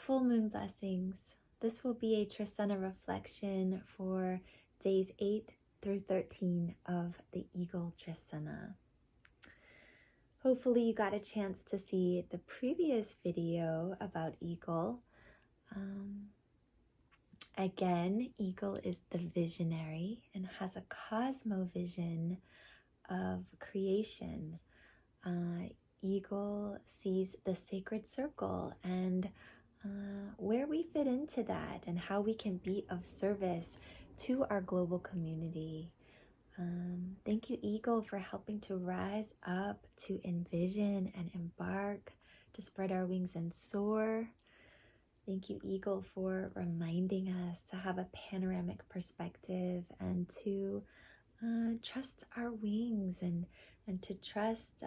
full moon blessings. This will be a Trecena reflection for days 8 through 13 of the Eagle Trecena. Hopefully you got a chance to see the previous video about Eagle. Again, Eagle is the visionary and has a cosmovision of creation. Eagle sees the sacred circle and where we fit into that and how we can be of service to our global community. Thank you, Eagle, for helping to rise up, to envision and embark, to spread our wings and soar. Thank you, Eagle, for reminding us to have a panoramic perspective and to trust our wings and to trust,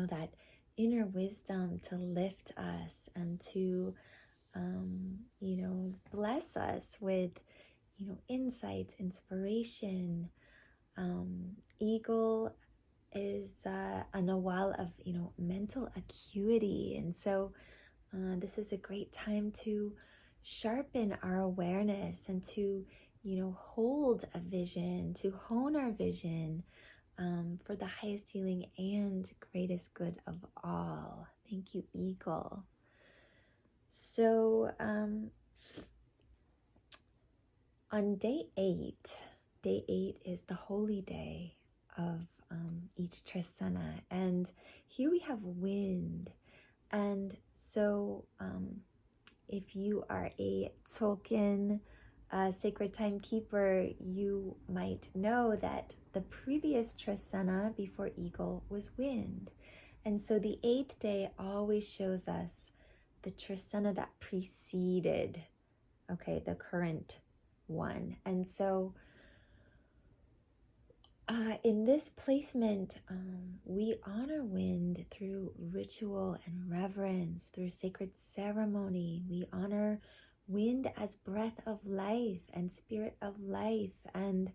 that inner wisdom to lift us and to, bless us with, insights, inspiration. Eagle is on a wall of, mental acuity. And so this is a great time to sharpen our awareness and to, hold a vision, to hone our vision for the highest healing and greatest good of all. Thank you, Eagle. So on day 8 is the holy day of each Trecena, and here we have wind. And so if you are a Tolkien sacred timekeeper, you might know that the previous Trecena before Eagle was wind. And so the 8th day always shows us the Trecena that preceded, the current one. And so in this placement, we honor wind through ritual and reverence, through sacred ceremony. We honor wind as breath of life and spirit of life. And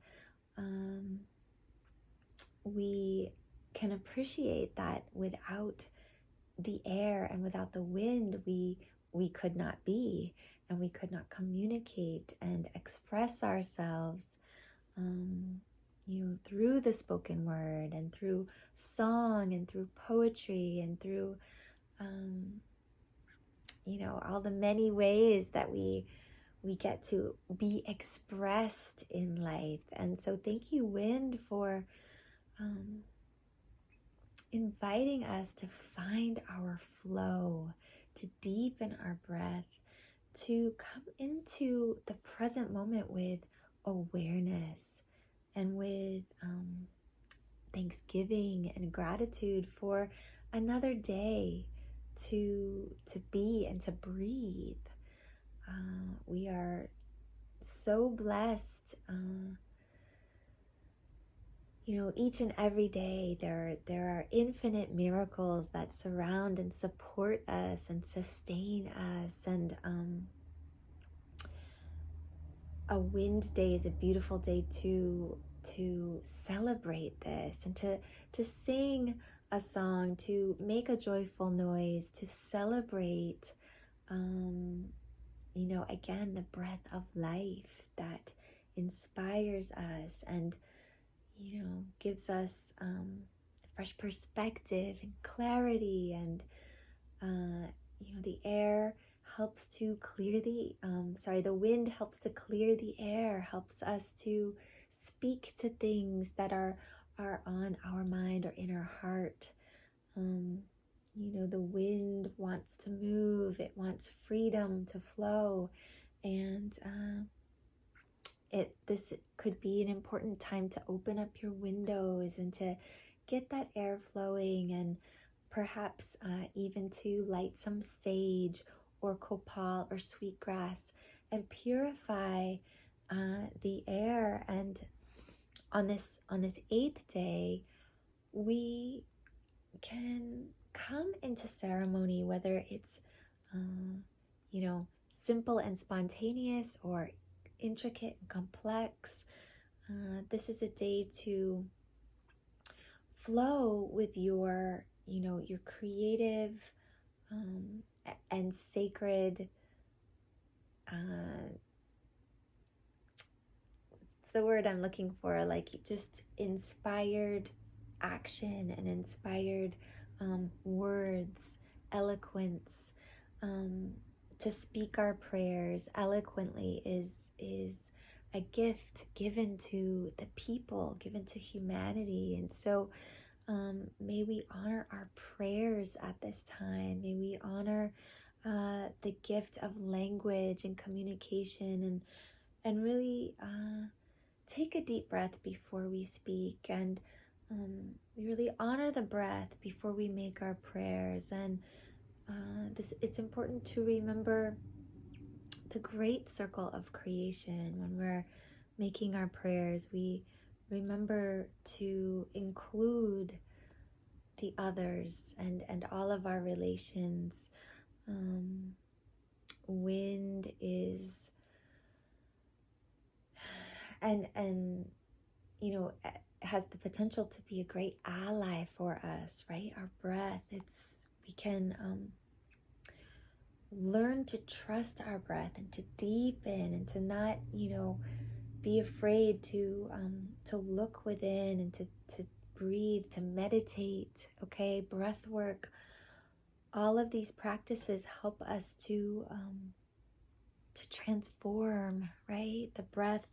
we can appreciate that without the air and without the wind, we could not be, and we could not communicate and express ourselves through the spoken word and through song and through poetry and through all the many ways that we get to be expressed in life. And so thank you, wind, for inviting us to find our flow, to deepen our breath, to come into the present moment with awareness and with thanksgiving and gratitude for another day to be and to breathe. We are so blessed. Each and every day there are infinite miracles that surround and support us and sustain us. And a wind day is a beautiful day to celebrate this and to sing a song, to make a joyful noise, to celebrate again, the breath of life that inspires us and gives us fresh perspective and clarity. And the air helps to clear the wind helps to clear the air, helps us to speak to things that are on our mind or in our heart. The wind wants to move, it wants freedom to flow, and this could be an important time to open up your windows and to get that air flowing, and perhaps even to light some sage or copal or sweetgrass and purify the air. And on this 8th day, we can come into ceremony, whether it's simple and spontaneous or intricate and complex. This is a day to flow with your creative and sacred, it's the word I'm looking for, like just inspired action and inspired words, eloquence. To speak our prayers eloquently is a gift given to the people, given to humanity. And so may we honor our prayers at this time. May we honor the gift of language and communication, and really take a deep breath before we speak, and we really honor the breath before we make our prayers. And it's important to remember the great circle of creation. When we're making our prayers, we remember to include the others and all of our relations. Wind is, and you know, has the potential to be a great ally for us, right? Our breath, we can learn to trust our breath and to deepen, and to not, be afraid to look within, and to breathe, to meditate. Okay, breath work. All of these practices help us to transform, right? The breath,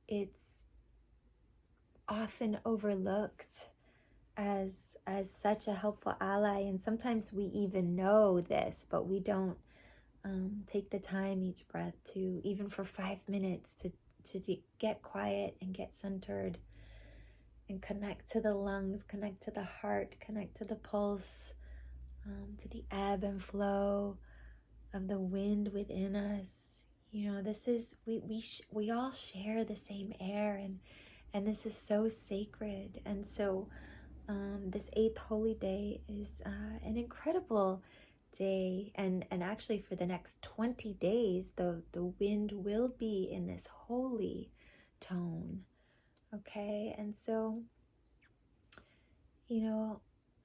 it's often overlooked as such a helpful ally, and sometimes we even know this, but we don't take the time each breath to, even for 5 minutes, to get quiet and get centered and connect to the lungs, connect to the heart, connect to the pulse, to the ebb and flow of the wind within us. This is, we all share the same air, and this is so sacred. And so this 8th holy day is an incredible day, and actually for the next 20 days the wind will be in this holy tone. Okay, and so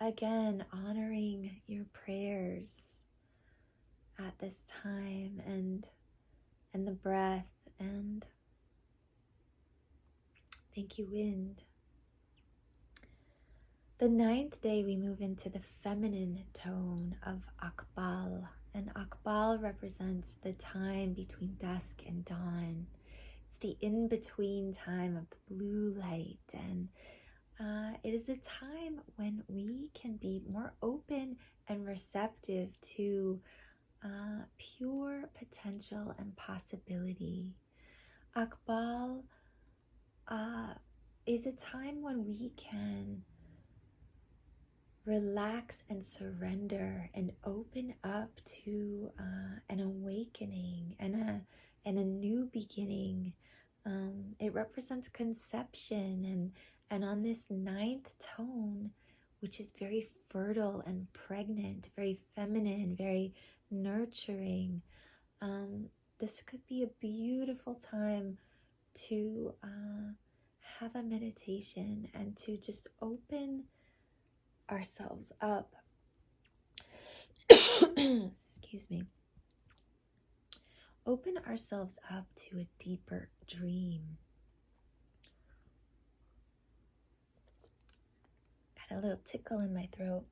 again, honoring your prayers at this time, and the breath, and thank you, wind. The 9th day, we move into the feminine tone of Akbal, and Akbal represents the time between dusk and dawn. It's the in-between time of the blue light, and it is a time when we can be more open and receptive to pure potential and possibility. Akbal is a time when we can relax and surrender and open up to an awakening and a new beginning. It represents conception, and on this 9th tone, which is very fertile and pregnant, very feminine, very nurturing, this could be a beautiful time to have a meditation and to just open ourselves up. Excuse me. Open ourselves up to a deeper dream. Got a little tickle in my throat.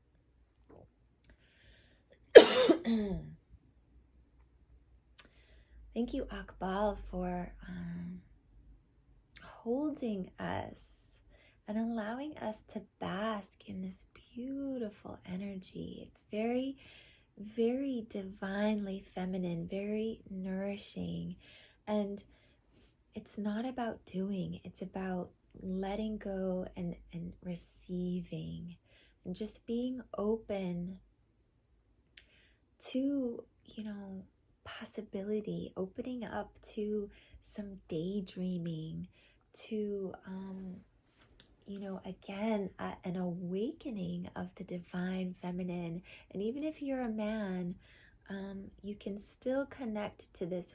Thank you, Akbal, for holding us and allowing us to bask in this beautiful energy. It's very, very divinely feminine, very nourishing. And it's not about doing, it's about letting go and receiving, and just being open to, possibility, opening up to some daydreaming, to, again, an awakening of the divine feminine. And even if you're a man, you can still connect to this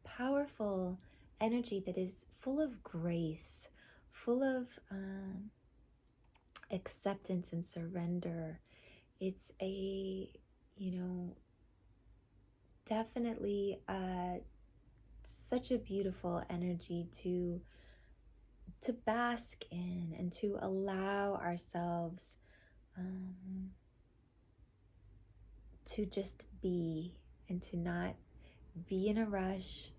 powerful energy that is full of grace, full of acceptance and surrender. It's a, definitely such a beautiful energy to bask in and to allow ourselves to just be, and to not be in a rush,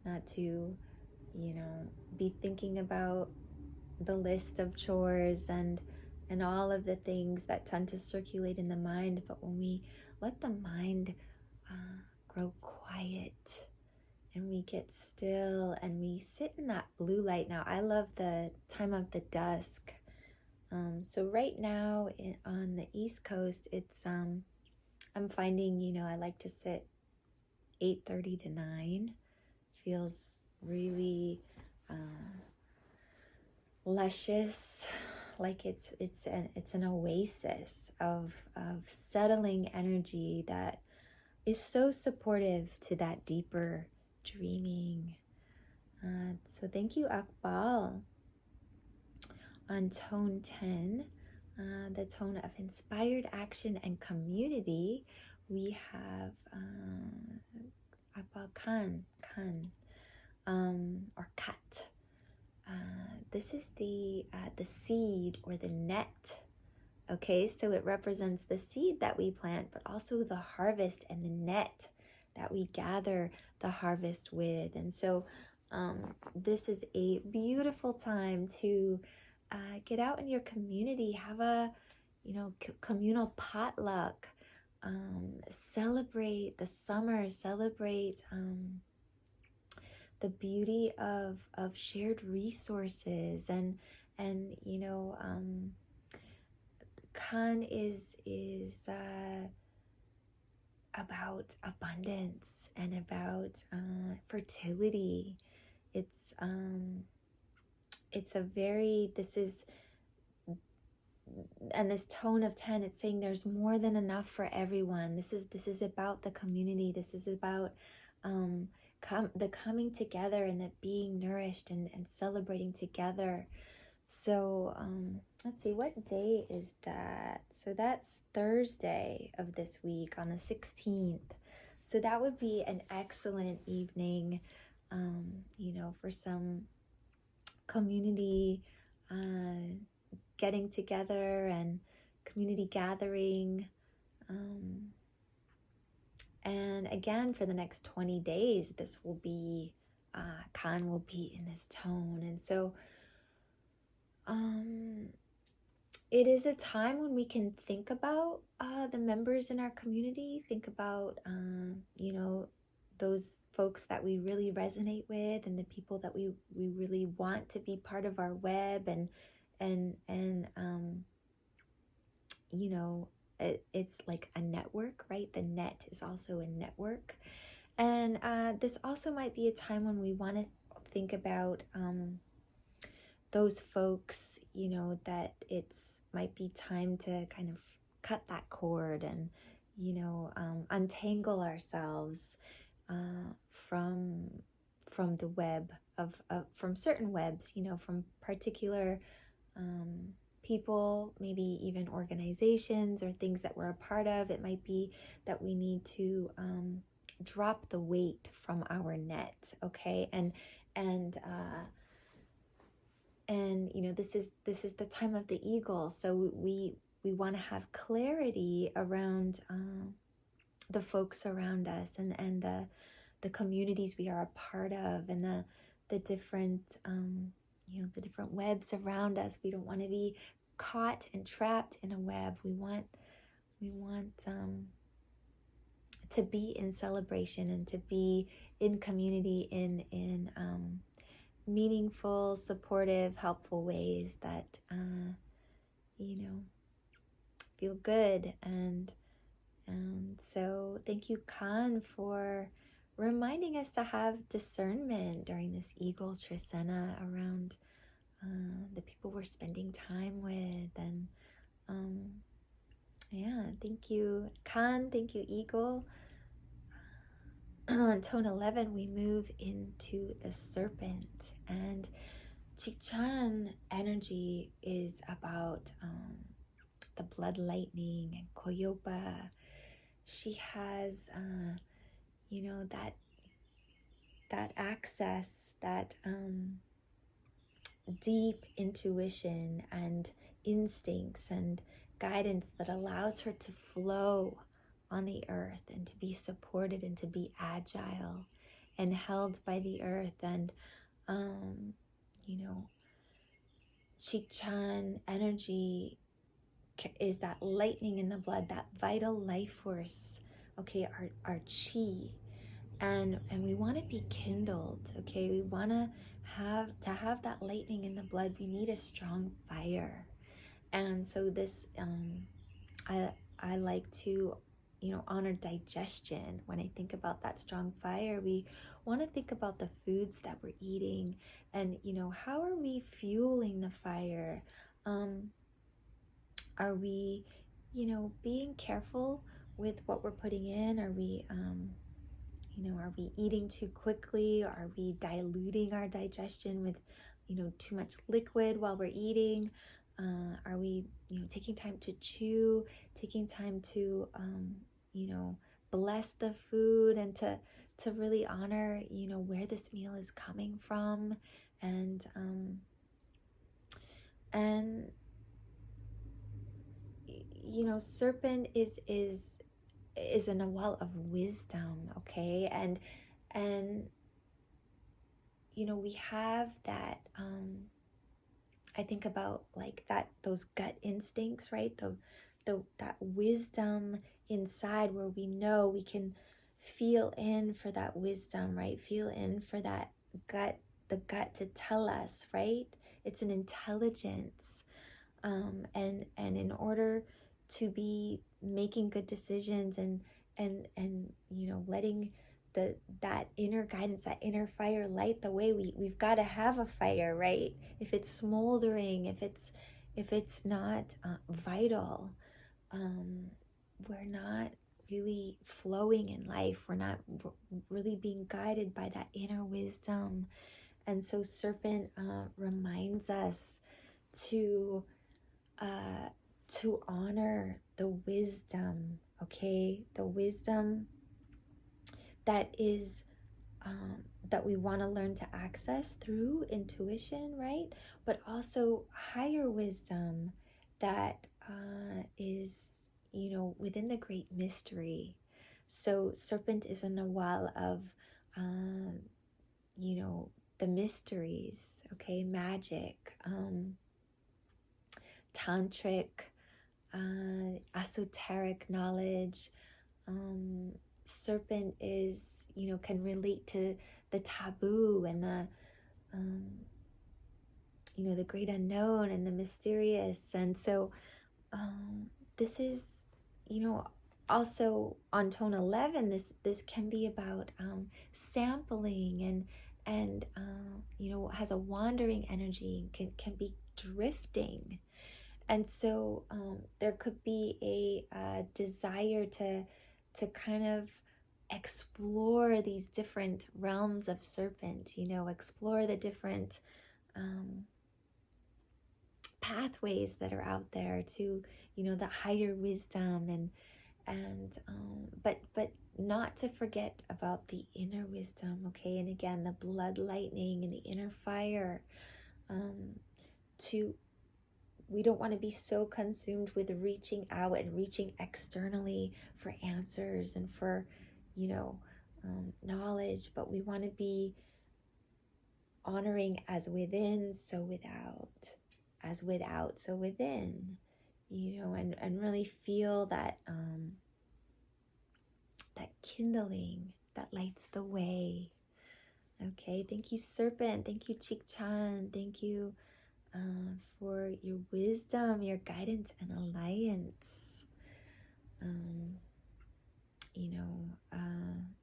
not to, be thinking about the list of chores and all of the things that tend to circulate in the mind. But when we let the mind grow quiet and we get still and we sit in that blue light. Now, I love the time of the dusk. So right now on the East Coast, it's I'm finding, I like to sit 8:30 to 9. Feels really luscious, like it's an oasis of settling energy that is so supportive to that deeper dreaming. So thank you, Akbal. On tone 10, the tone of inspired action and community, we have Akbal Khan, or Kat. This is the seed or the net. Okay, so it represents the seed that we plant, but also the harvest and the net that we gather the harvest with. And so this is a beautiful time to get out in your community, have a communal potluck, celebrate the summer, celebrate the beauty of shared resources, and Khan is about abundance and about fertility. It's a very, and this tone of 10, it's saying there's more than enough for everyone. This is about the community. This is about the coming together and the being nourished and celebrating together. So let's see, what day is that? So that's Thursday of this week on the 16th. So that would be an excellent evening, for some community getting together and community gathering. And again, for the next 20 days, this will be, Khan will be in this tone. And so it is a time when we can think about the members in our community, think about, those folks that we really resonate with and the people that we really want to be part of our web, and it's like a network, right? The net is also a network. And this also might be a time when we want to think about those folks, that might be time to kind of cut that cord and, untangle ourselves from the web from certain webs, from particular people, maybe even organizations or things that we're a part of. It might be that we need to drop the weight from our net, okay? And this is the time of the eagle, so we want to have clarity around the folks around us and the communities we are a part of, and the different the different webs around us. We don't want to be caught and trapped in a web. We want to be in celebration and to be in community in meaningful, supportive, helpful ways that feel good. And so thank you, Khan, for reminding us to have discernment during this Eagle Trecena around the people we're spending time with. And thank you, Khan. Thank you, Eagle. On tone 11, we move into the serpent, and Chikchan energy is about the blood lightning and Koyopa. She has, that access, that deep intuition and instincts and guidance that allows her to flow on the earth and to be supported and to be agile and held by the earth. And Chikchan energy is that lightning in the blood, that vital life force, okay, our chi. And we want to be kindled, okay? We want to have that lightning in the blood. We need a strong fire. And so this, I like to, honor digestion. When I think about that strong fire, we want to think about the foods that we're eating and, how are we fueling the fire? Are we, being careful with what we're putting in? Are we, are we eating too quickly? Are we diluting our digestion with, too much liquid while we're eating? Are we, taking time to chew, taking time to, bless the food and to really honor, where this meal is coming from, and serpent is an awal of wisdom, okay, and we have that. I think about like that, those gut instincts, right? That wisdom inside where we know we can feel in for that wisdom, right? Feel in for that gut, the gut to tell us, right? It's an intelligence. And in order to be making good decisions and letting that inner guidance, that inner fire light the way, we've got to have a fire, right? If it's smoldering, if it's not vital, we're not really flowing in life. We're not really being guided by that inner wisdom. And so serpent reminds us to honor the wisdom, okay? The wisdom that is that we want to learn to access through intuition, right? But also higher wisdom that is, within the great mystery. So serpent is a nawal of, the mysteries, okay? Magic, tantric, esoteric knowledge. Serpent is, can relate to the taboo and the great unknown and the mysterious. And so this is, also on tone 11, this can be about sampling and has a wandering energy, can be drifting. And so there could be a desire to kind of explore these different realms of serpent, explore the different pathways that are out there to, the higher wisdom but not to forget about the inner wisdom, okay? And again, the blood lightning and the inner fire. We don't want to be so consumed with reaching out and reaching externally for answers and for, knowledge, but we want to be honoring as within, so without, as without, so within, and really feel that, that kindling that lights the way. Okay, thank you, serpent. Thank you, Chikchan. Thank you for your wisdom, your guidance, and alliance.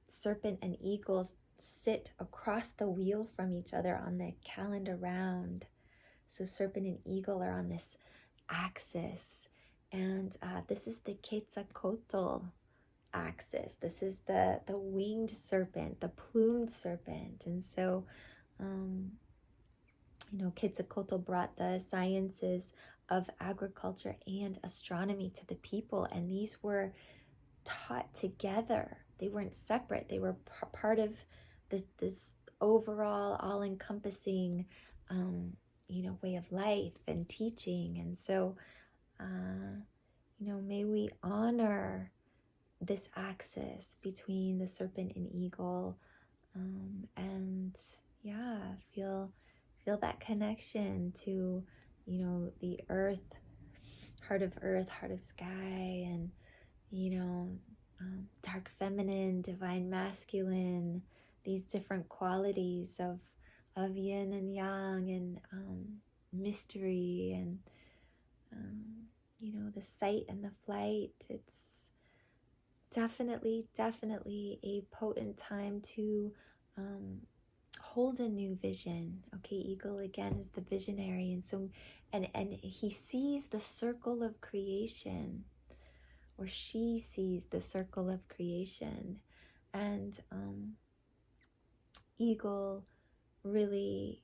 Serpent and eagles sit across the wheel from each other on the calendar round. So serpent and eagle are on this axis, and this is the Quetzalcoatl axis. This is the winged serpent, the plumed serpent. And so Quetzalcoatl brought the sciences of agriculture and astronomy to the people, and these were taught together. They weren't separate. They were part of this overall, all-encompassing, way of life and teaching. And so, may we honor this axis between the serpent and eagle, and feel that connection to, the earth, heart of sky, and dark feminine, divine masculine, these different qualities of yin and yang, and mystery, and the sight and the flight. It's definitely a potent time to hold a new vision. Okay, eagle again is the visionary, and so and he sees the circle of creation, or she sees the circle of creation, and eagle really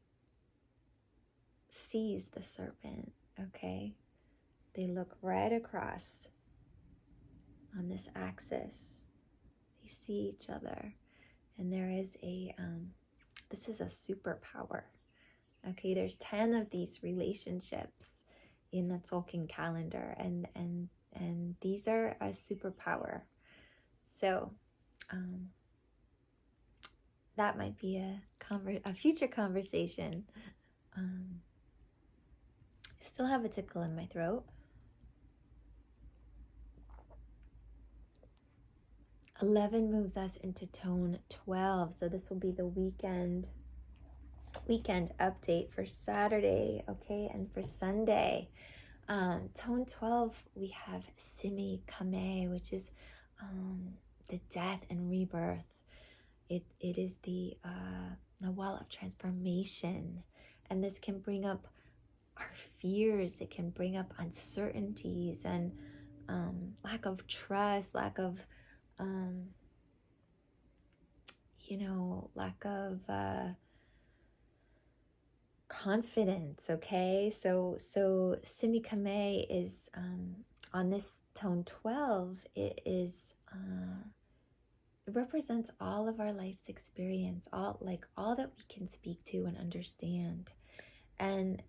sees the serpent. Okay, they look right across on this axis. They see each other, and there is this is a superpower. Okay, there's 10 of these relationships in the Tzolk'in calendar, and these are a superpower. So that might be a future conversation. I still have a tickle in my throat. 11 moves us into tone 12. So this will be the weekend update for Saturday, okay, and for Sunday. Tone 12, we have Simi Kame, which is the death and rebirth. It is the well of transformation, and this can bring up our fears. It can bring up uncertainties and lack of trust, lack of confidence. Okay, so Simikame is on this tone 12. It is it represents all of our life's experience, all that we can speak to and understand, and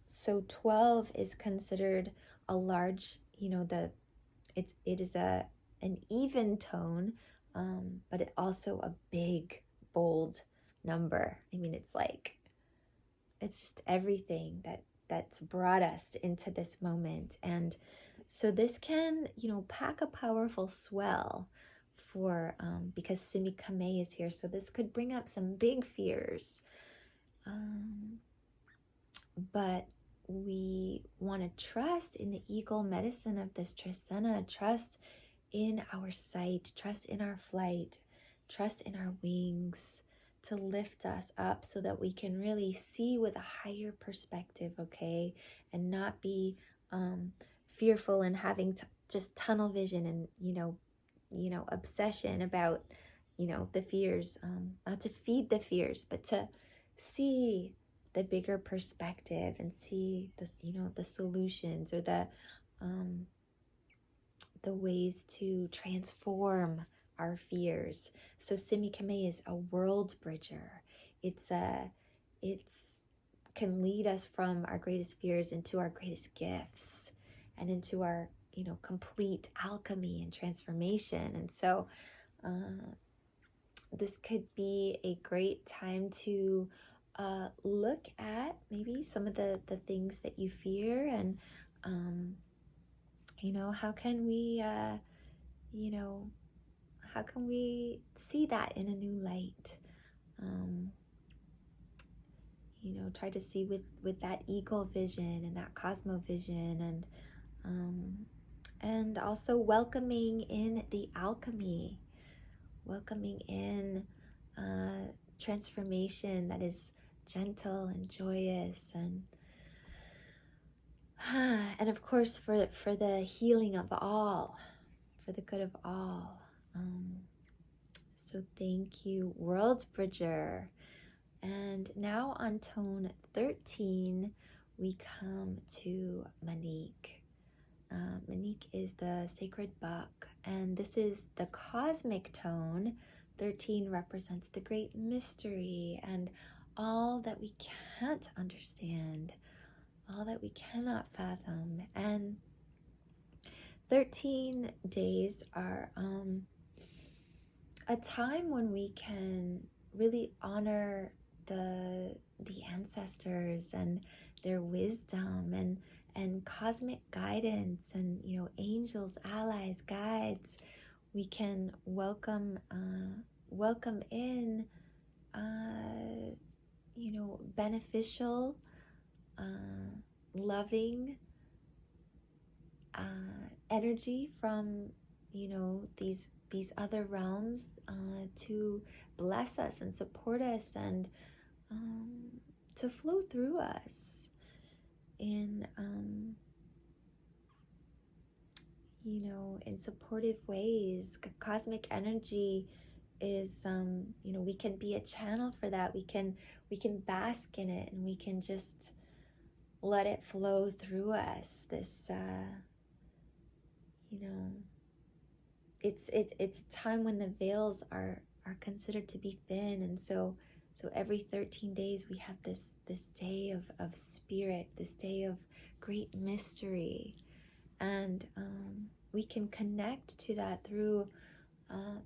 so 12 is considered a large, it is an even tone, but it also a big, bold number. I mean, it's just everything that's brought us into this moment. And so this can, pack a powerful swell for, because Simi Kame is here. So this could bring up some big fears. But we want to trust in the eagle medicine of this Trecena, trust in our sight, trust in our flight, trust in our wings to lift us up so that we can really see with a higher perspective, okay, and not be fearful and having just tunnel vision and obsession about the fears, not to feed the fears, but to see the bigger perspective and see the solutions, or the ways to transform our fears. So Simi Kame is a world bridger. It's can lead us from our greatest fears into our greatest gifts, and into our complete alchemy and transformation. And so this could be a great time to look at maybe some of the things that you fear, and how can we how can we see that in a new light? Try to see with that eagle vision and that cosmo vision, and also welcoming in the alchemy, welcoming in transformation that is gentle and joyous, and of course for the healing of all, for the good of all. So thank you, World Bridger. And now on tone 13, we come to Manik. Manik is the sacred buck, and this is the cosmic tone. 13 represents the great mystery and all that we can't understand, all that we cannot fathom. And 13 days are a time when we can really honor the ancestors and their wisdom and cosmic guidance and angels, allies, guides. We can welcome in beneficial, loving energy from these other realms to bless us and support us and to flow through us in in supportive ways. Cosmic energy is we can be a channel for that. We can bask in it, and we can just let it flow through us. This it's a time when the veils are considered to be thin, and so every 13 days we have this day of spirit, this day of great mystery, and we can connect to that through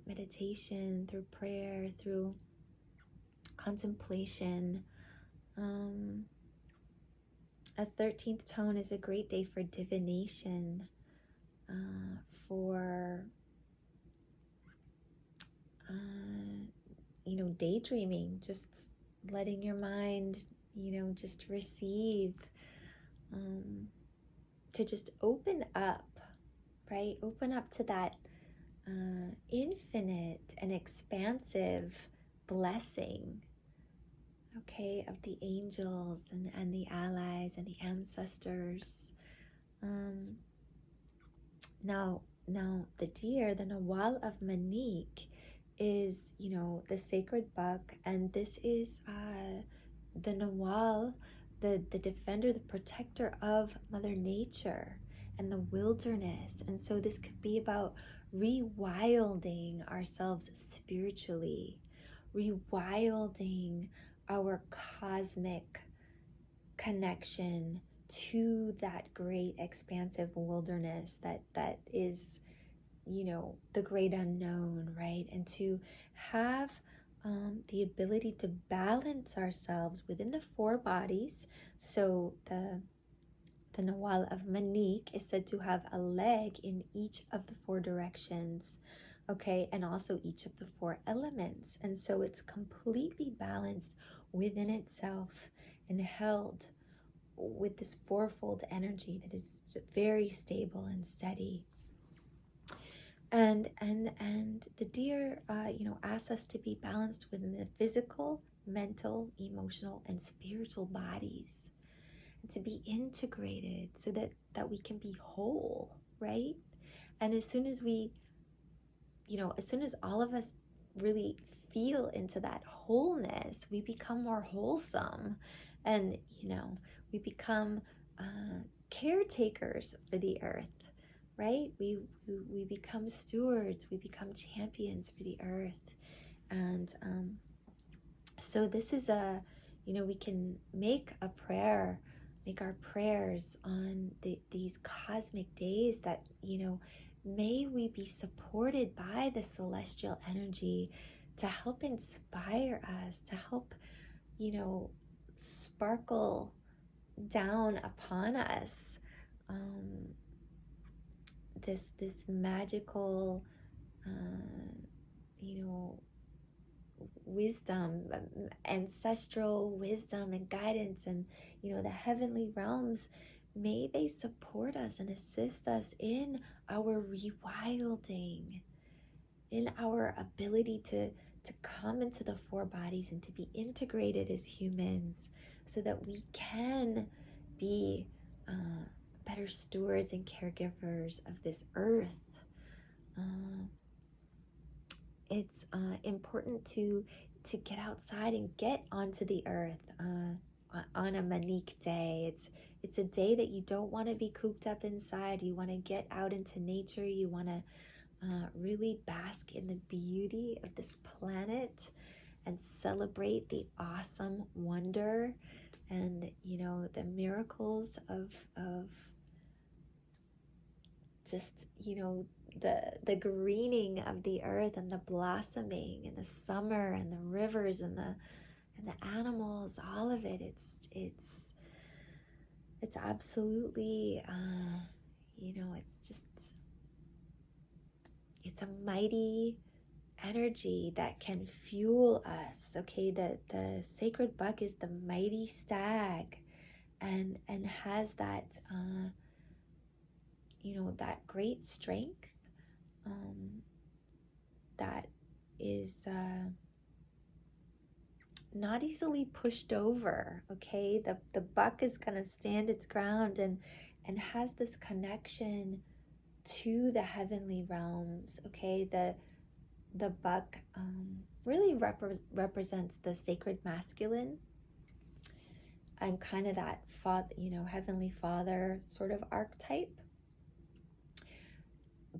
meditation, through prayer, through contemplation. A 13th tone is a great day for divination, for daydreaming, just letting your mind just receive, to just open up, right? Open up to that infinite and expansive blessing, okay, of the angels and the allies and the ancestors. Now the deer, the Nawal of Manik, is the sacred buck, and this is the Nawal, the defender, the protector of Mother Nature and the wilderness. And so this could be about rewilding ourselves spiritually, rewilding our cosmic connection to that great expansive wilderness that is the great unknown, right? And to have the ability to balance ourselves within the four bodies. So the Nawal of Manik is said to have a leg in each of the four directions, okay, and also each of the four elements. And so it's completely balanced within itself and held with this fourfold energy that is very stable and steady. And the deer, asks us to be balanced within the physical, mental, emotional, and spiritual bodies, and to be integrated so that we can be whole, right? And as soon as all of us really feel into that wholeness, we become more wholesome, and we become caretakers for the earth, right? We become stewards, we become champions for the earth. And so this is we can make our prayers on these cosmic days that, may we be supported by the celestial energy to help inspire us, to help, sparkle down upon us this magical wisdom, ancestral wisdom and guidance, and the heavenly realms. May they support us and assist us in our rewilding, in our ability to come into the four bodies and to be integrated as humans, so that we can be better stewards and caregivers of this earth. It's important to to get outside and get onto the earth on a Manique day. It's a day that you don't want to be cooped up inside. You want to get out into nature. You want to really bask in the beauty of this planet and celebrate the awesome wonder and, you know, the miracles of just, you know, the greening of the earth and the blossoming and the summer and the rivers and the animals, all of it. It's absolutely, you know, it's a mighty energy that can fuel us. Okay, the sacred buck is the mighty stag, and has that you know, that great strength that is not easily pushed over. Okay, the buck is going to stand its ground and has this connection to the heavenly realms. Okay, the buck really represents the sacred masculine and kind of that father, you know, heavenly father sort of archetype,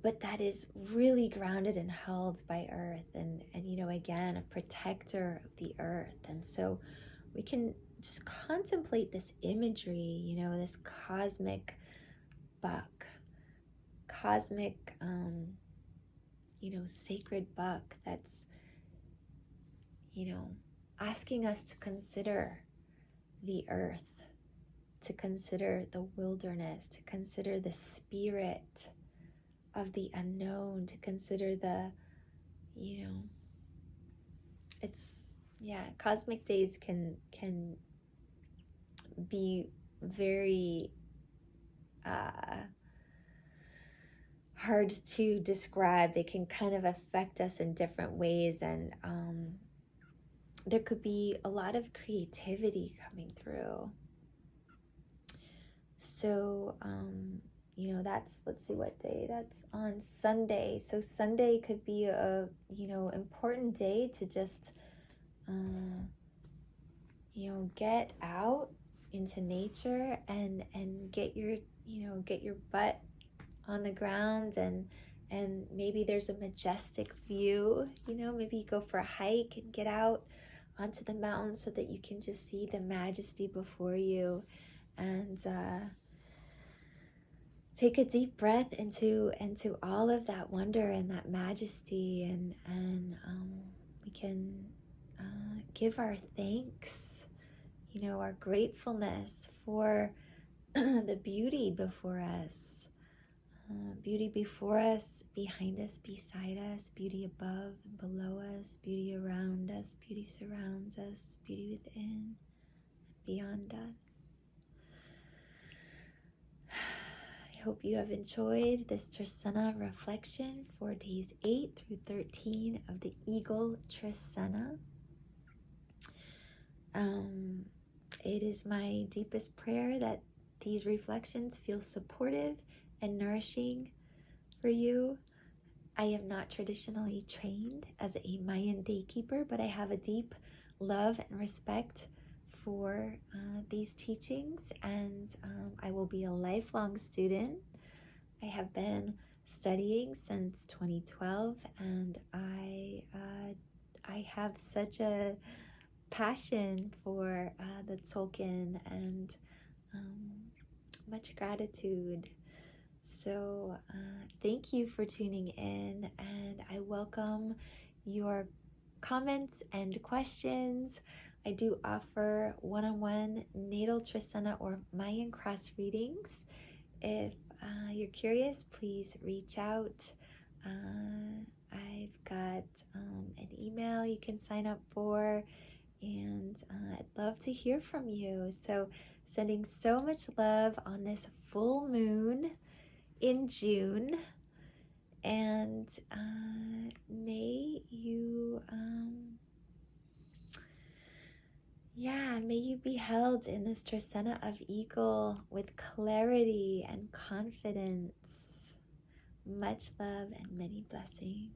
but that is really grounded and held by earth and you know, again, a protector of the earth. And so we can just contemplate this imagery, you know, this cosmic buck, cosmic you know, sacred buck that's, you know, asking us to consider the earth, to consider the wilderness, to consider the spirit of the unknown, to consider the, you know, it's, yeah, cosmic days can be very hard to describe. They can kind of affect us in different ways, and there could be a lot of creativity coming through. So you know, that's, let's see what day, that's on Sunday. So Sunday could be a, you know, important day to just you know, get out into nature and get your, you know, get your butt on the ground, and maybe there's a majestic view, you know, maybe you go for a hike and get out onto the mountain so that you can just see the majesty before you, and take a deep breath into all of that wonder and that majesty, and we can give our thanks, you know, our gratefulness for the beauty before us. Beauty before us, behind us, beside us, beauty above and below us, beauty around us, beauty surrounds us, beauty within, beyond us. I hope you have enjoyed this Trecena reflection for days 8 through 13 of the Eagle Trecena. It is my deepest prayer that these reflections feel supportive and nourishing for you. I am not traditionally trained as a Mayan daykeeper, but I have a deep love and respect for these teachings, and I will be a lifelong student. I have been studying since 2012, and I have such a passion for the Tzolk'in, and much gratitude. So thank you for tuning in, and I welcome your comments and questions. I do offer one-on-one natal Trecena or Mayan cross readings. If you're curious, please reach out. I've got an email you can sign up for, and I'd love to hear from you. So sending so much love on this full moon in June, and may you may you be held in this Trecena of Eagle with clarity and confidence. Much love and many blessings.